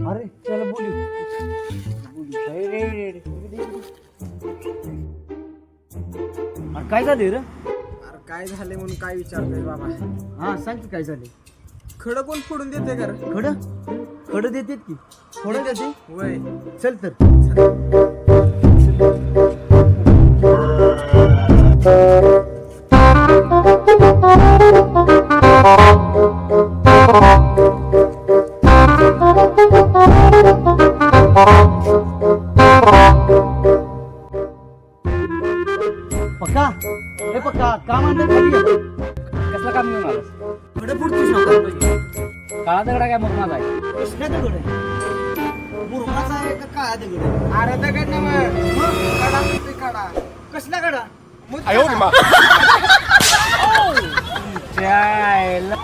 अरे त्याला बोलू. अरे काय झाले रे? अरे काय झाले म्हणून काय विचारतोय बाबा? हा सांग की काय झाले. खडं कोण फोडून देते कर? खडं देतात की. खडं देते. वय चल तर. पक्का हे पक्का काम आणलं खाली गेलं. कसलं काम घेऊन आलास? खडं फुटतोस ना काळा दगडा काय मग माझा आहे? कसल्या दगड आहे? मुरमाचा आहे का काळा दगड आहे? अरे दगड ना कडा म्हणतोय कडा. कसला कडा? मुद्दा. त्याला